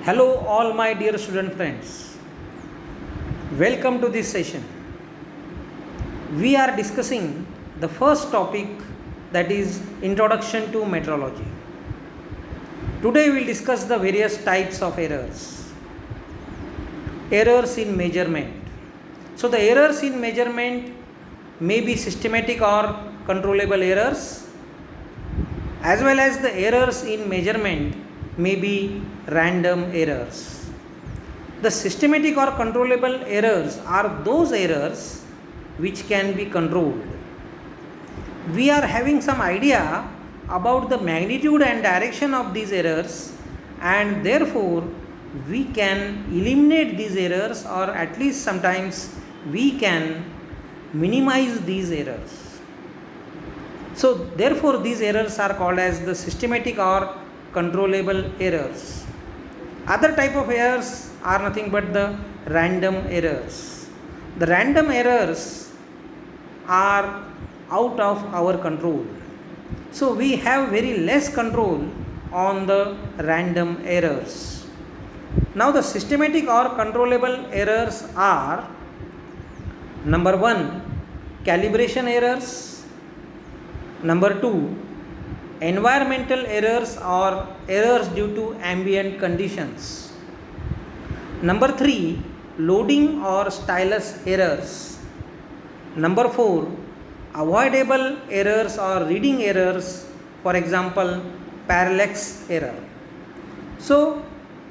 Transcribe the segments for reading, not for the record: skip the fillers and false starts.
Hello, all my dear student friends. Welcome to this session. We are discussing the first topic, that is Introduction to Metrology. Today we will discuss the various types of errors. Errors in measurement. So, the errors in measurement may be systematic or controllable errors, as well as the errors in measurement may be random errors. The systematic or controllable errors are those errors which can be controlled. We are having some idea about the magnitude and direction of these errors, and therefore we can eliminate these errors, or at least sometimes we can minimize these errors. So therefore these errors are called as the systematic or controllable errors. Other type of errors are nothing but the random errors. The random errors are out of our control. So we have very less control on the random errors. Now the systematic or controllable errors are: number 1, calibration errors; number 2, environmental errors or errors due to ambient conditions; number 3, loading or stylus errors; number 4, avoidable errors or reading errors, for example parallax error. So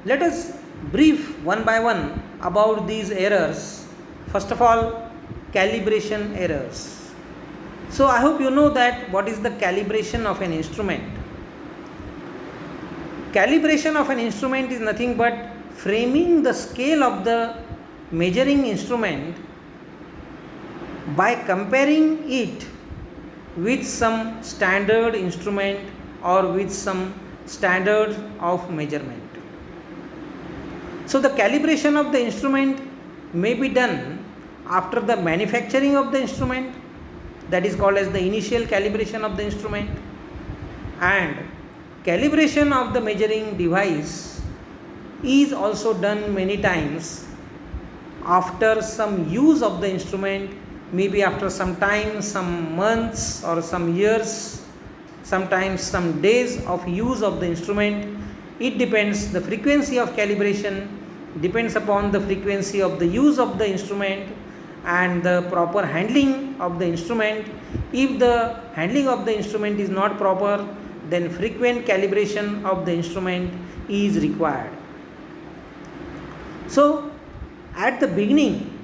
let us brief one by one about these errors. First of all, calibration errors. So I hope you know that what is the calibration of an instrument. Calibration of an instrument is nothing but framing the scale of the measuring instrument by comparing it with some standard instrument or with some standard of measurement. So the calibration of the instrument may be done after the manufacturing of the instrument, that is called as the initial calibration of the instrument, and calibration of the measuring device is also done many times after some use of the instrument, maybe after some time, some months or some years, sometimes some days of use of the instrument. It depends. The frequency of calibration depends upon the frequency of the use of the instrument and the proper handling of the instrument. If the handling of the instrument is not proper, then frequent calibration of the instrument is required. So at the beginning,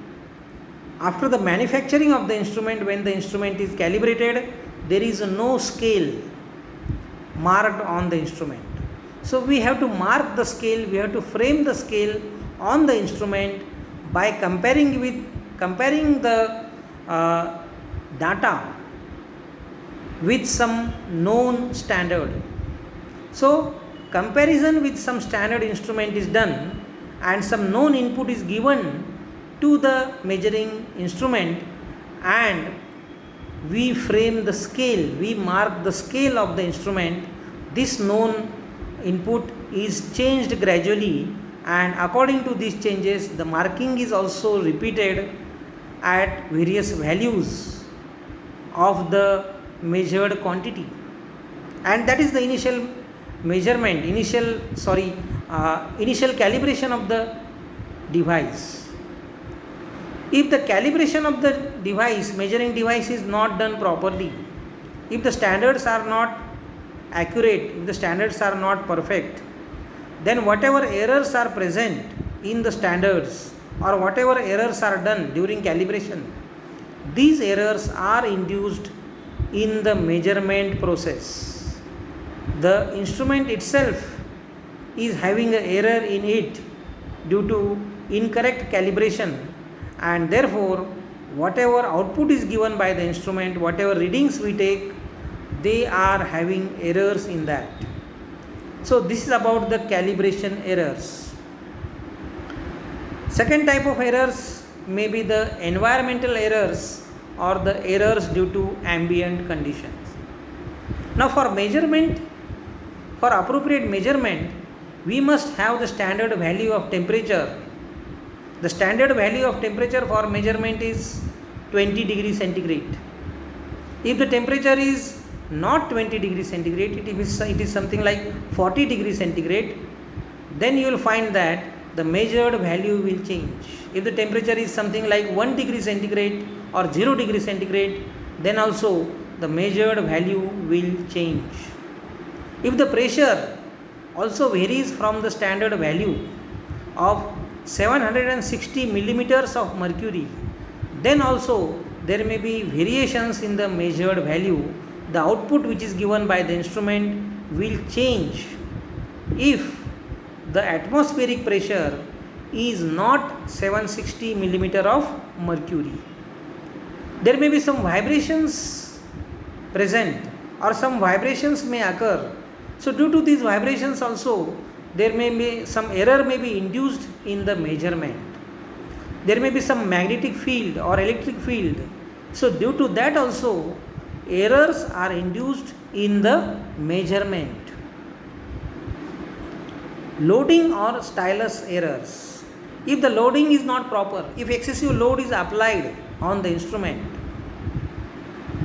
after the manufacturing of the instrument, when the instrument is calibrated, there is no scale marked on the instrument. So we have to mark the scale, we have to frame the scale on the instrument by comparing the data with some known standard. So comparison with some standard instrument is done and some known input is given to the measuring instrument, and we frame the scale, we mark the scale of the instrument. This known input is changed gradually, and according to these changes the marking is also repeated at various values of the measured quantity, and that is the initial measurement, initial calibration of the device. If the calibration of the device, measuring device, is not done properly, if the standards are not accurate, if the standards are not perfect, then whatever errors are present in the standards or whatever errors are done during calibration, these errors are induced in the measurement process. The instrument itself is having an error in it due to incorrect calibration, and therefore whatever output is given by the instrument, whatever readings we take, they are having errors in that. So this is about the calibration errors. Second type of errors may be the environmental errors or the errors due to ambient conditions. Now for measurement, for appropriate measurement, we must have the standard value of temperature. The standard value of temperature for measurement is 20 degrees centigrade. If the temperature is not 20 degrees centigrade, it is something like 40 degrees centigrade, then you will find that the measured value will change. If the temperature is something like 1 degree centigrade or 0 degree centigrade, then also the measured value will change. If the pressure also varies from the standard value of 760 millimeters of mercury, then also there may be variations in the measured value. The output which is given by the instrument will change if the atmospheric pressure is not 760 millimeter of mercury. There may be some vibrations present or some vibrations may occur. So due to these vibrations also, there may be some error may be induced in the measurement. There may be some magnetic field or electric field. So due to that also, errors are induced in the measurement. Loading or stylus errors. If the loading is not proper, if excessive load is applied on the instrument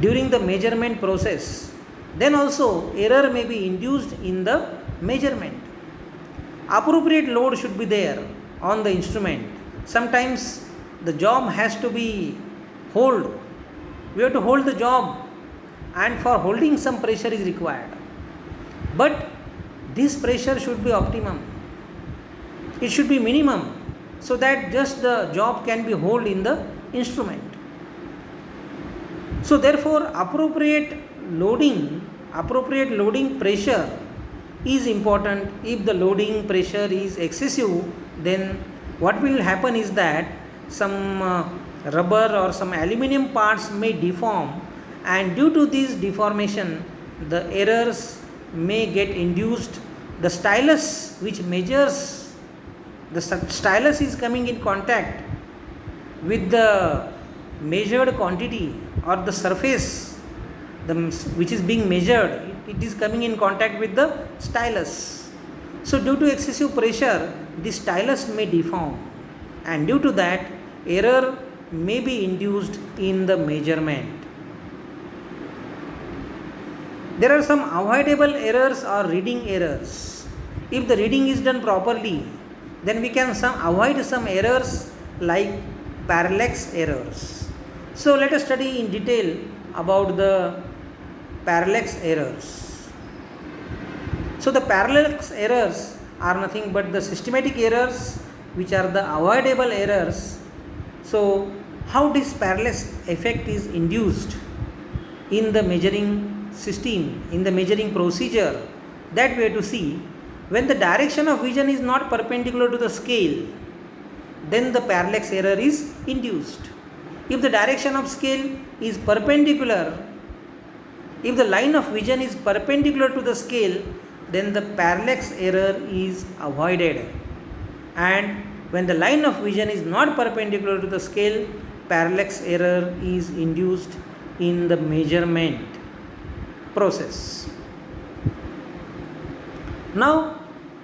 during the measurement process, then also error may be induced in the measurement. Appropriate load should be there on the instrument. Sometimes the job has to be hold. We have to hold the job, and for holding some pressure is required. But this pressure should be optimum. It should be minimum, so that just the job can be held in the instrument. So therefore appropriate loading pressure is important. If the loading pressure is excessive, then what will happen is that some rubber or some aluminum parts may deform, and due to this deformation the errors may get induced. The stylus which measures, the stylus is coming in contact with the measured quantity or the surface which is being measured, it is coming in contact with the stylus. So due to excessive pressure, the stylus may deform, and due to that error may be induced in the measurement. There are some avoidable errors or reading errors. If the reading is done properly, then we can avoid some errors like parallax errors. So let us study in detail about the parallax errors. So the parallax errors are nothing but the systematic errors which are the avoidable errors. So how this parallax effect is induced in the measuring system, in the measuring procedure, that we have to see. When the direction of vision is not perpendicular to the scale, then the parallax error is induced. If the direction of scale is perpendicular, if the line of vision is perpendicular to the scale, then the parallax error is avoided. And when the line of vision is not perpendicular to the scale, parallax error is induced in the measurement process. Now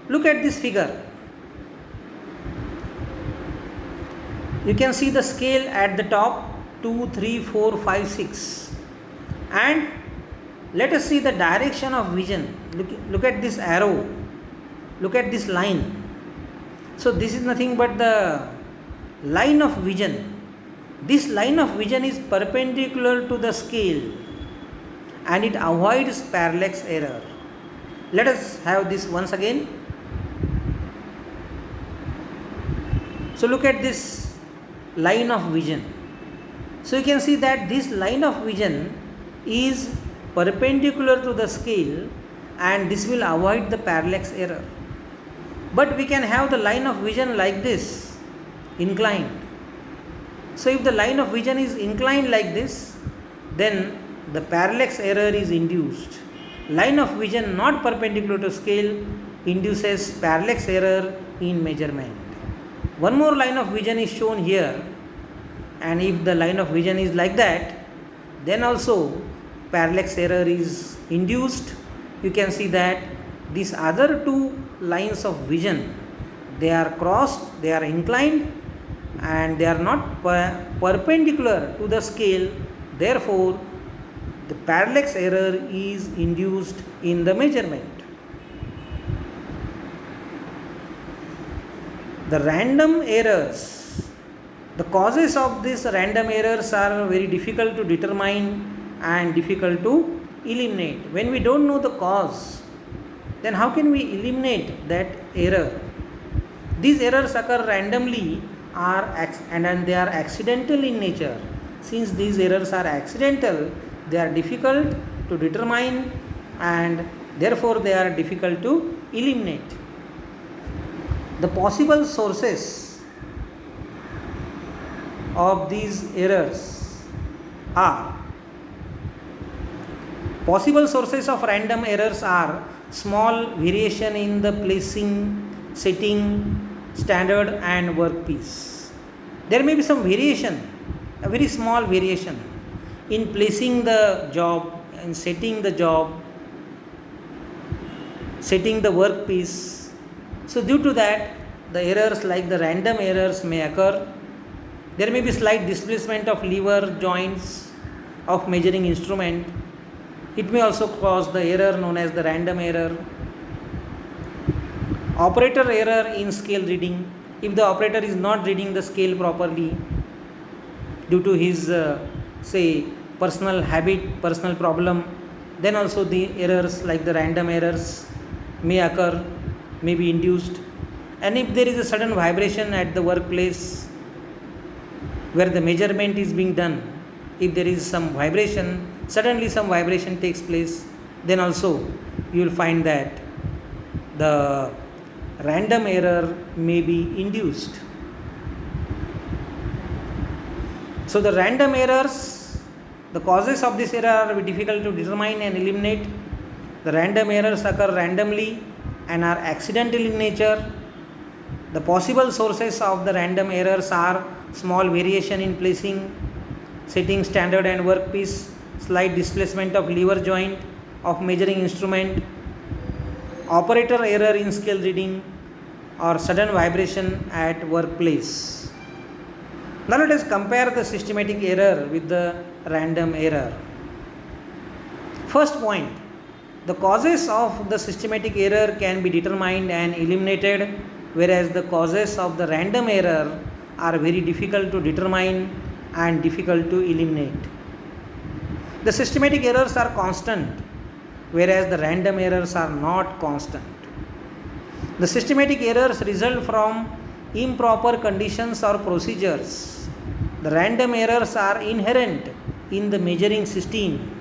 look at this figure. You can see the scale at the top 2, 3, 4, 5, 6, and let us see the direction of vision. Look at this arrow, look at this line. So this is nothing but the line of vision. This line of vision is perpendicular to the scale and it avoids parallax error. Let us have this once again. So look at this line of vision. So you can see that this line of vision is perpendicular to the scale and this will avoid the parallax error. But we can have the line of vision like this, inclined. So if the line of vision is inclined like this, then the parallax error is induced. Line of vision not perpendicular to scale induces parallax error in measurement. One more line of vision is shown here, and if the line of vision is like that, then also parallax error is induced. You can see that these other two lines of vision, they are crossed, they are inclined, and they are not perpendicular to the scale. Therefore, the parallax error is induced in the measurement. The random errors, the causes of these random errors are very difficult to determine and difficult to eliminate. When we don't know the cause, then how can we eliminate that error? These errors occur randomly and they are accidental in nature. Since these errors are accidental, they are difficult to determine and therefore they are difficult to eliminate. The possible sources of these errors are small variation in the placing, setting, standard and workpiece. There may be some variation, a very small variation in placing the job, in setting the job, setting the workpiece. So due to that, the errors like the random errors may occur. There may be slight displacement of lever joints of measuring instrument. It may also cause the error known as the random error. Operator error in scale reading. If the operator is not reading the scale properly due to his personal habit, personal problem, then also the errors like the random errors may occur, may be induced. And if there is a sudden vibration at the workplace where the measurement is being done, if there is some vibration, suddenly some vibration takes place, then also you will find that the random error may be induced. So the random errors, the causes of this error are difficult to determine and eliminate. The random errors occur randomly and are accidental in nature. The possible sources of the random errors are small variation in placing, setting, standard and workpiece, slight displacement of lever joint of measuring instrument, operator error in scale reading, or sudden vibration at workplace. Now let us compare the systematic error with the random error. First point, the causes of the systematic error can be determined and eliminated, whereas the causes of the random error are very difficult to determine and difficult to eliminate. The systematic errors are constant, whereas the random errors are not constant. The systematic errors result from improper conditions or procedures. The random errors are inherent in the measuring system.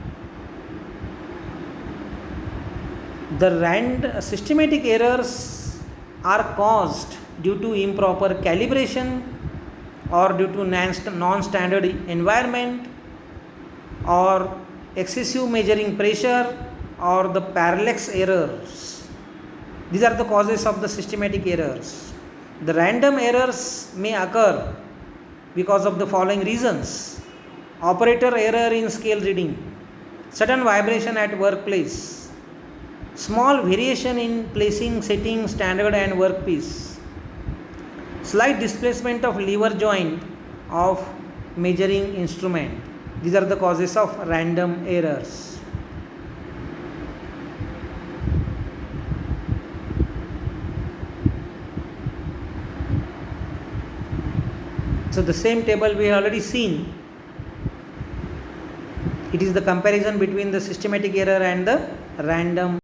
The systematic errors are caused due to improper calibration or due to non-standard environment or excessive measuring pressure or the parallax errors. These are the causes of the systematic errors. The random errors may occur because of the following reasons: operator error in scale reading, sudden vibration at workplace, small variation in placing, setting, standard and workpiece, slight displacement of lever joint of measuring instrument. These are the causes of random errors. So the same table we have already seen. It is the comparison between the systematic error and the random